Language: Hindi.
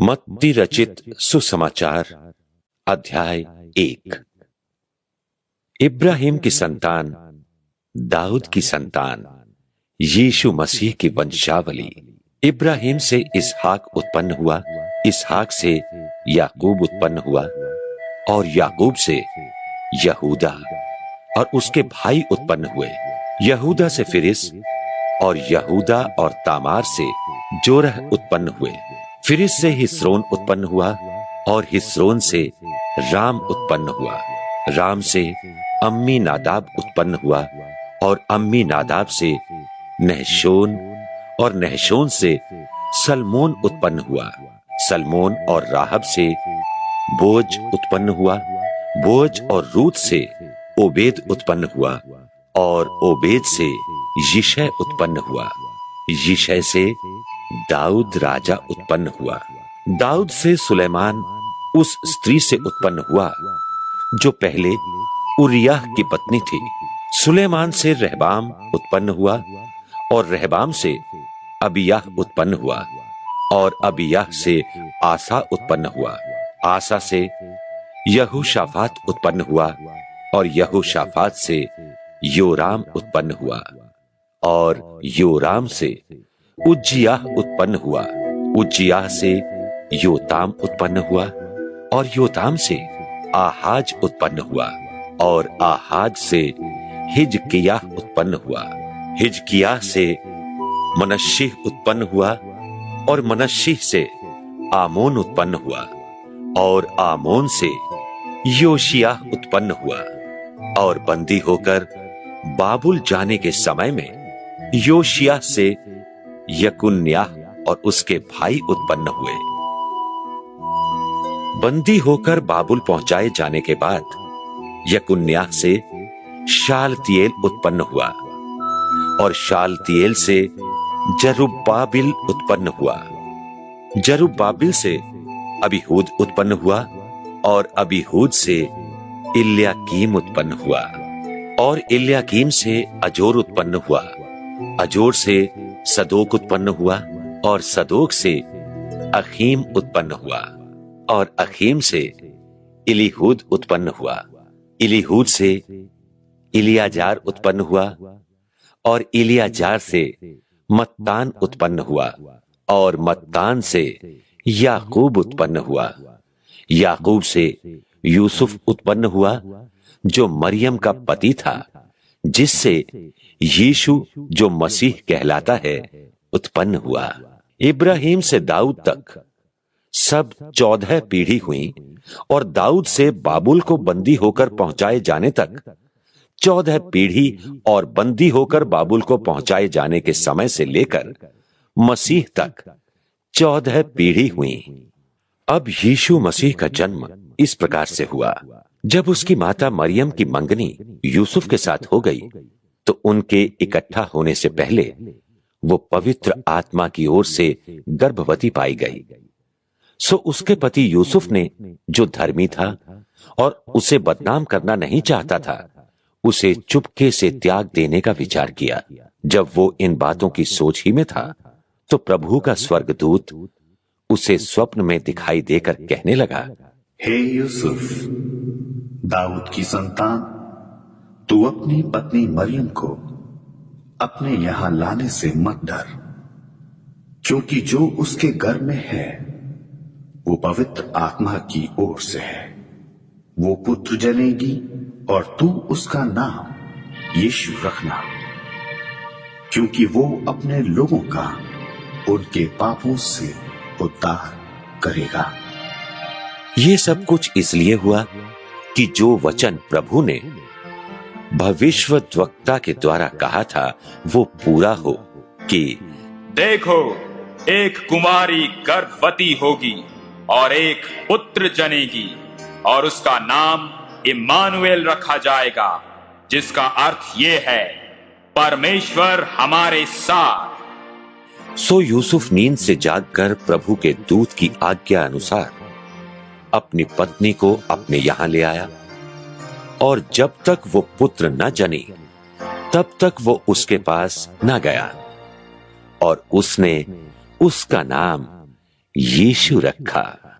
मत्ती रचित सुसमाचार अध्याय 1। इब्राहिम की संतान, दाऊद की संतान, यीशु मसीह की वंशावली। इब्राहिम से इसहाक उत्पन्न हुआ, इसहाक से याकूब उत्पन्न हुआ और याकूब से यहूदा और उसके भाई उत्पन्न हुए। यहूदा से फिरिस और यहूदा और तामार से जोरह उत्पन्न हुए। फिरिस से हिस्रोन उत्पन्न हुआ और हिस्रोन से राम उत्पन्न हुआ। राम से अम्मी नादाब उत्पन्न हुआ और अम्मी नादाब से नहशोन और नहशोन से सलमोन उत्पन्न हुआ। सलमोन और राहब से बोज उत्पन्न हुआ। बोज और रूत से ओबेद उत्पन्न हुआ और ओबेद से यिशै उत्पन्न हुआ। यिशै से दाऊद राजा उत्पन्न हुआ। दाऊद से सुलेमान उस स्त्री से उत्पन्न हुआ जो पहले उरिय्याह की पत्नी थी। सुलेमान से रहबाम उत्पन्न हुआ और रहबाम से अबिय्याह उत्पन्न हुआ और अबिय्याह से आसा उत्पन्न हुआ। आसा से यहोशाफात उत्पन्न हुआ और यहोशाफात से योराम उत्पन्न हुआ और योराम से उज्जियाह उत्पन्न हुआ। उज्जियाह से योताम उत्पन्न हुआ और योताम से आहाज उत्पन्न हुआ और आहाज से हिजकिय्याह उत्पन्न हुआ। हिजकिय्याह से मनश्शिह उत्पन्न हुआ और मनश्शिह से आमोन उत्पन्न हुआ और आमोन से योशिय्याह उत्पन्न हुआ। और बंदी होकर बाबुल जाने के समय में योशिय्याह से यकुन्याह और उसके भाई उत्पन्न हुए। बंदी होकर बाबुल पहुंचाए जाने के बाद यकुन्याह से शालतिएल उत्पन्न हुआ और शालतिएल से जरुब्बाबिल उत्पन्न हुआ। जरुब्बाबिल से अबीहूद उत्पन्न हुआ और अबीहूद से इल्याकीम उत्पन्न हुआ और इल्याकीम से अजोर उत्पन्न हुआ। अजोर से सदोक उत्पन्न हुआ और सदोक से अखीम उत्पन्न हुआ और अखीम से इलीहूद उत्पन्न हुआ। इलीहूद से इलियाजार उत्पन्न हुआ और इलियाजार से मत्तान उत्पन्न हुआ और मत्तान से याकूब उत्पन्न हुआ। याकूब से यूसुफ उत्पन्न हुआ जो मरियम का पति था, जिससे यीशु जो मसीह कहलाता है उत्पन्न हुआ। इब्राहिम से दाऊद तक सब 14 पीढ़ी हुई और दाऊद से बाबुल को बंदी होकर पहुंचाए जाने तक 14 पीढ़ी और बंदी होकर बाबुल को पहुंचाए जाने के समय से लेकर मसीह तक 14 पीढ़ी हुई। अब यीशु मसीह का जन्म इस प्रकार से हुआ। जब उसकी माता मरियम की मंगनी यूसुफ के साथ हो गई तो उनके इकट्ठा होने से पहले वो पवित्र आत्मा की ओर से गर्भवती पाई गई। सो उसके पति यूसुफ ने, जो धर्मी था और उसे बदनाम करना नहीं चाहता था, उसे चुपके से त्याग देने का विचार किया। जब वो इन बातों की सोच ही में था तो प्रभु का स्वर्गदूत उसे स्वप्न में दिखाई देकर कहने लगा, हे यूसुफ, दाऊद की संतान, तू अपनी पत्नी मरियम को अपने यहां लाने से मत डर, क्योंकि जो उसके गर्भ में है वो पवित्र आत्मा की ओर से है। वो पुत्र जनेगी और तू उसका नाम यीशु रखना, क्योंकि वो अपने लोगों का उनके पापों से उद्धार करेगा। ये सब कुछ इसलिए हुआ कि जो वचन प्रभु ने भविष्यद्वक्ता के द्वारा कहा था वो पूरा हो कि देखो, एक कुमारी गर्भवती होगी और एक पुत्र जनेगी और उसका नाम इम्मानुएल रखा जाएगा, जिसका अर्थ ये है, परमेश्वर हमारे साथ। सो यूसुफ नींद से जागकर प्रभु के दूत की आज्ञा अनुसार अपनी पत्नी को अपने यहां ले आया और जब तक वो पुत्र न जनी तब तक वो उसके पास न गया और उसने उसका नाम यीशु रखा।